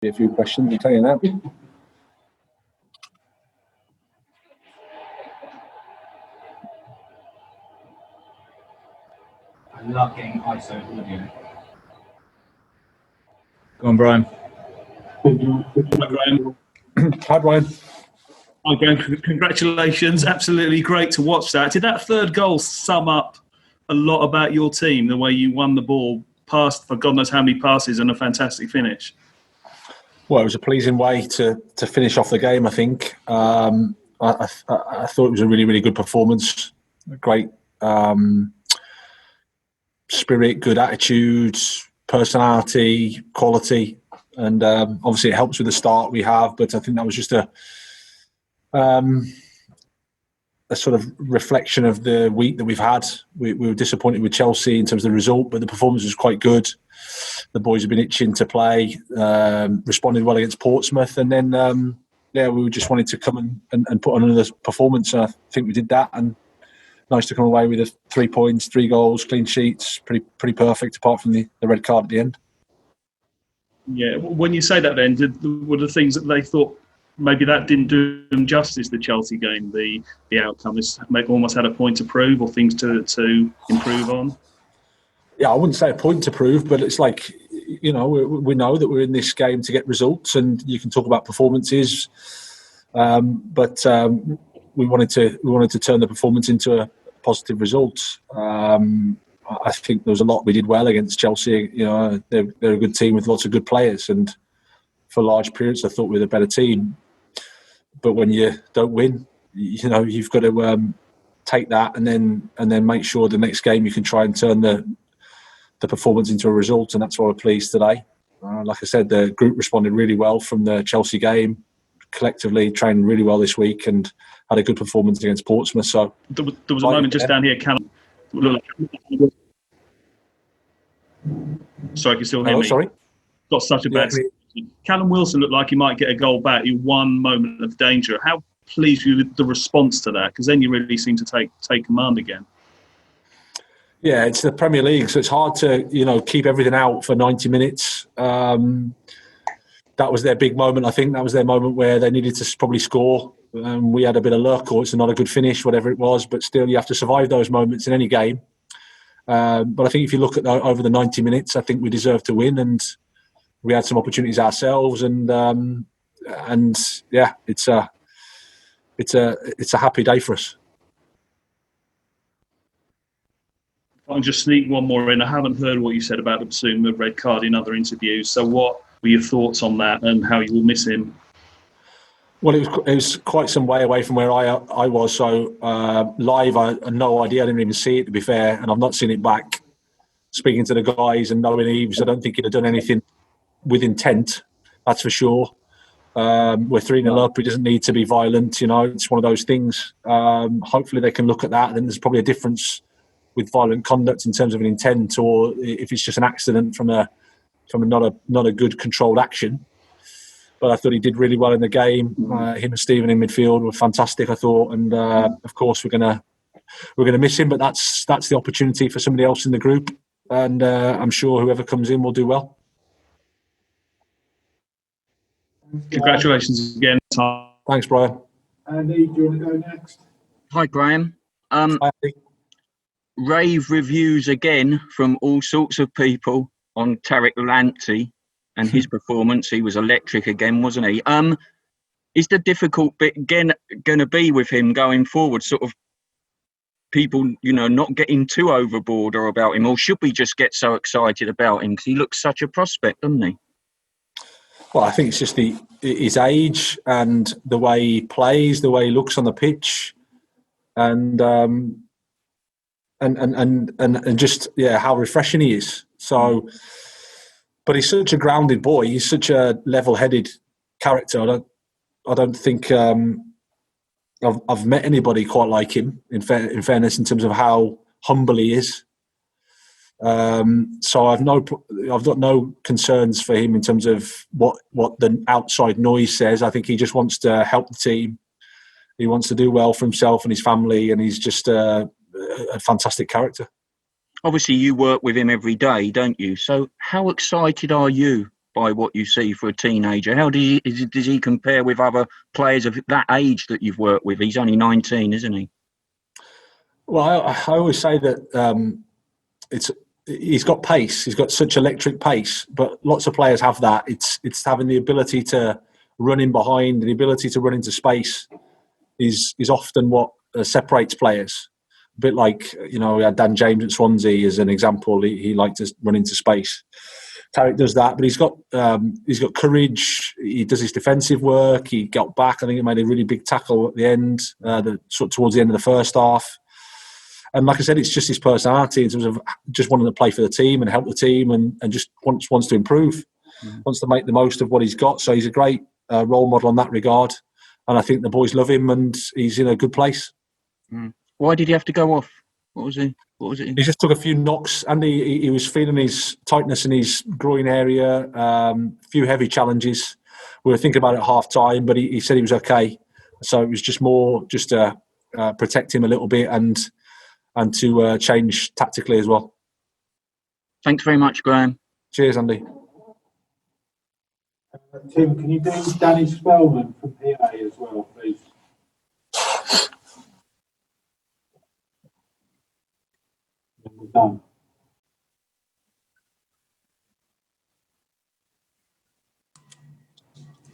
A few questions, I'll tell you now. I love getting ISO audio. Go on, Brian. Hi, Brian. Hi, Brian. Hi, Brian. Congratulations. Absolutely great to watch that. Did that third goal sum up a lot about your team, the way you won the ball, passed for God knows how many passes, and a fantastic finish? Well, it was a pleasing way to finish off the game, I think. I thought it was a really, really good performance. Great spirit, good attitude, personality, quality. And obviously it helps with the start we have, but I think that was just a sort of reflection of the week that we've had. We were disappointed with Chelsea in terms of the result, but the performance was quite good. The boys have been itching to play, responded well against Portsmouth, and then we just wanted to come and put on another performance, and I think we did that, and nice to come away with the 3 points, 3 goals, clean sheets, pretty perfect apart from the red card at the end. Yeah, when you say that then, were the things that they thought maybe that didn't do them justice, the Chelsea game, the outcome? This almost had a point to prove or things to improve on? Yeah, I wouldn't say a point to prove, but it's like, we know that we're in this game to get results, and you can talk about performances, but we wanted to turn the performance into a positive result. I think there was a lot we did well against Chelsea. They're a good team with lots of good players, and for large periods I thought we were a better team. But when you don't win, you've got to take that and then make sure the next game you can try and turn the performance into a result, and that's why we're pleased today. Like I said, the group responded really well from the Chelsea game, collectively trained really well this week and had a good performance against Portsmouth. So there was a moment just down here, Callum. Sorry, can you still hear me? Sorry? Got such a bad... Callum Wilson looked like he might get a goal back. He one moment of danger. How pleased were you with the response to that? Because then you really seem to take command again. Yeah, it's the Premier League, so it's hard to keep everything out for 90 minutes. That was their big moment. I think that was their moment where they needed to probably score. We had a bit of luck, or it's not a good finish, whatever it was. But still, you have to survive those moments in any game. But I think if you look at over the 90 minutes, I think we deserved to win, and we had some opportunities ourselves. And yeah, it's a happy day for us. I'll just sneak one more in. I haven't heard what you said about the Basuma red card in other interviews. So what were your thoughts on that and how you will miss him? Well, it was quite some way away from where I was. So live, I had no idea. I didn't even see it, to be fair. And I've not seen it back. Speaking to the guys and knowing Eves, I don't think he'd have done anything with intent. That's for sure. We're 3-0 up. It doesn't need to be violent. It's one of those things. Hopefully they can look at that. And there's probably a difference with violent conduct in terms of an intent, or if it's just an accident from a not a good controlled action. But I thought he did really well in the game. Him and Stephen in midfield were fantastic, I thought, and of course we're gonna miss him. But that's the opportunity for somebody else in the group, and I'm sure whoever comes in will do well. Congratulations again. Thanks, Brian. Andy, do you want to go next? Hi, Graham. Hi, Andy. Rave reviews again from all sorts of people on Tariq Lamptey and his performance. He was electric again, wasn't he? Is the difficult bit again going to be with him going forward, sort of people, not getting too overboard or about him, or should we just get so excited about him because he looks such a prospect, doesn't he? Well, I think it's just his age and the way he plays, the way he looks on the pitch, and just how refreshing he is. So, but he's such a grounded boy. He's such a level-headed character. I don't think I've met anybody quite like him. In fairness, in terms of how humble he is. So I've got no concerns for him in terms of what the outside noise says. I think he just wants to help the team. He wants to do well for himself and his family, and he's just a fantastic character. Obviously, you work with him every day, don't you? So how excited are you by what you see for a teenager. How does he compare with other players of that age that you've worked with? He's only 19, isn't he? Well, I always say that he's got pace. He's got such electric pace, but lots of players have that. It's having the ability to run in behind, the ability to run into space is often what separates players. A bit like, we had Dan James at Swansea as an example. He liked to run into space. Tarek does that, but he's got courage. He does his defensive work. He got back. I think he made a really big tackle at the end, towards the end of the first half. And like I said, it's just his personality in terms of just wanting to play for the team and help the team, and just wants to improve, wants to make the most of what he's got. So he's a great role model in that regard, and I think the boys love him, and he's in a good place. Why did he have to go off? What was it? He just took a few knocks, and he was feeling his tightness in his groin area, a few heavy challenges. We were thinking about it at half time, but he said he was okay. So it was just more just to protect him a little bit and to change tactically as well. Thanks very much, Graham. Cheers, Andy. Tim, can you do Danny Spellman from PA as well, please? We're done.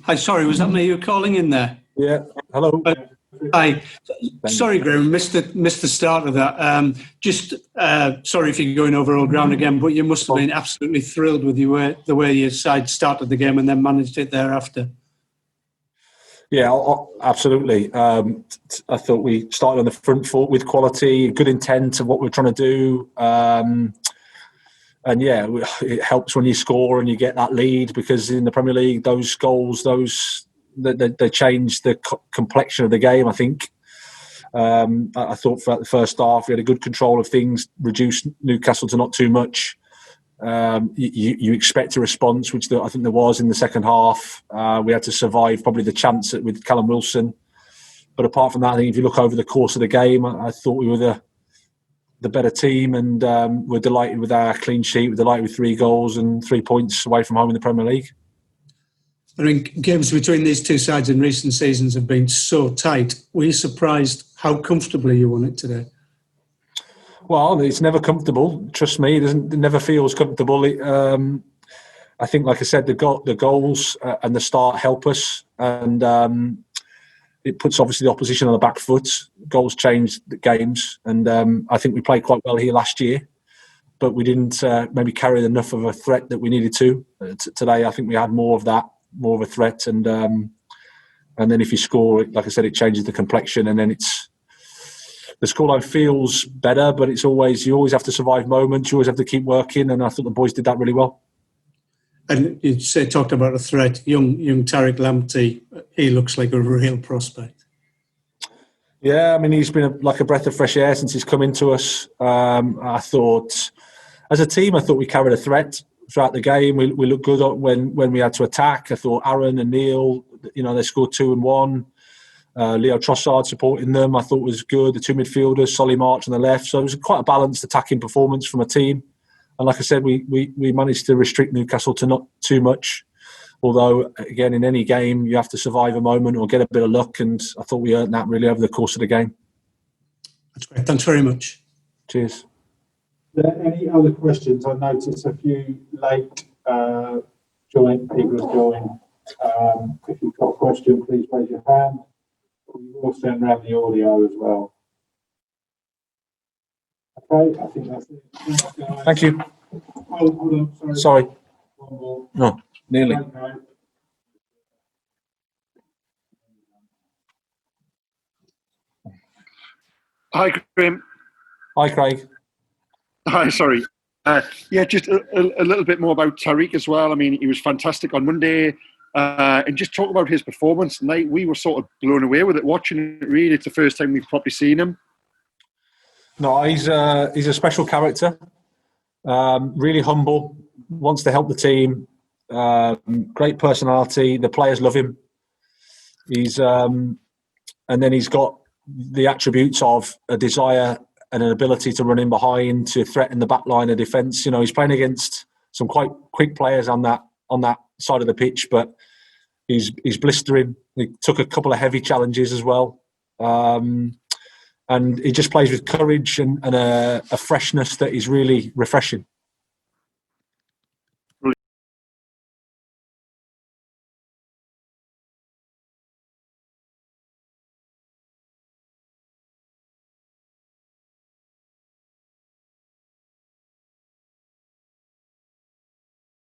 Hi, sorry, was that me you were calling in there? Yeah, hello. Hi. Sorry, Graham, missed the start of that. Sorry if you're going over old ground again, but you must have been absolutely thrilled with the way your side started the game and then managed it thereafter. Yeah, absolutely. I thought we started on the front foot with quality, good intent of what we're trying to do. And yeah, it helps when you score and you get that lead, because in the Premier League, those goals, they change the complexion of the game, I think. I thought throughout the first half, we had a good control of things, reduced Newcastle to not too much. You expect a response, which I think there was in the second half. We had to survive probably the chance with Callum Wilson. But apart from that, I think if you look over the course of the game, I thought we were the better team, and we're delighted with our clean sheet. We're delighted with 3 goals and 3 points away from home in the Premier League. I mean, games between these two sides in recent seasons have been so tight. Were you surprised how comfortably you won it today? Well, it's never comfortable. Trust me, it never feels comfortable. I think, like I said, the goals and the start help us, and it puts obviously the opposition on the back foot. Goals change the games, and I think we played quite well here last year, but we didn't maybe carry enough of a threat that we needed to. Today, I think we had more of that, more of a threat, and then if you score, like I said, it changes the complexion, and then the scoreline feels better, but you always have to survive moments. You always have to keep working, and I thought the boys did that really well. And you talked about a threat, young Tariq Lamptey. He looks like a real prospect. Yeah, I mean, he's been like a breath of fresh air since he's come into us. I thought, as a team, we carried a threat throughout the game. We looked good when we had to attack. I thought Aaron and Neil, they scored 2 and 1. Leo Trossard supporting them, I thought was good. The 2 midfielders, Solly March on the left. So it was quite a balanced attacking performance from a team. And like I said, we managed to restrict Newcastle to not too much. Although, again, in any game, you have to survive a moment or get a bit of luck. And I thought we earned that really over the course of the game. That's great. Thanks very much. Cheers. Are there any other questions? I noticed a few late people have joined. If you've got a question, please raise your hand. We will send around the audio as well. Okay, I think that's it. Thanks, guys. Thank you. Hold on, Sorry. One more. No, nearly. Okay. Hi, Graham. Hi, Craig. Hi, sorry. Just a little bit more about Tariq as well. I mean, he was fantastic on Monday. And just talk about his performance tonight. We were sort of blown away with it, watching it really. It's the first time we've probably seen him. No, he's a special character. Really humble, wants to help the team. Great personality. The players love him. And then he's got the attributes of a desire and an ability to run in behind, to threaten the back line of defence. He's playing against some quite quick players on that on that side of the pitch, but he's blistering. He took a couple of heavy challenges as well. And he just plays with courage and a freshness that is really refreshing.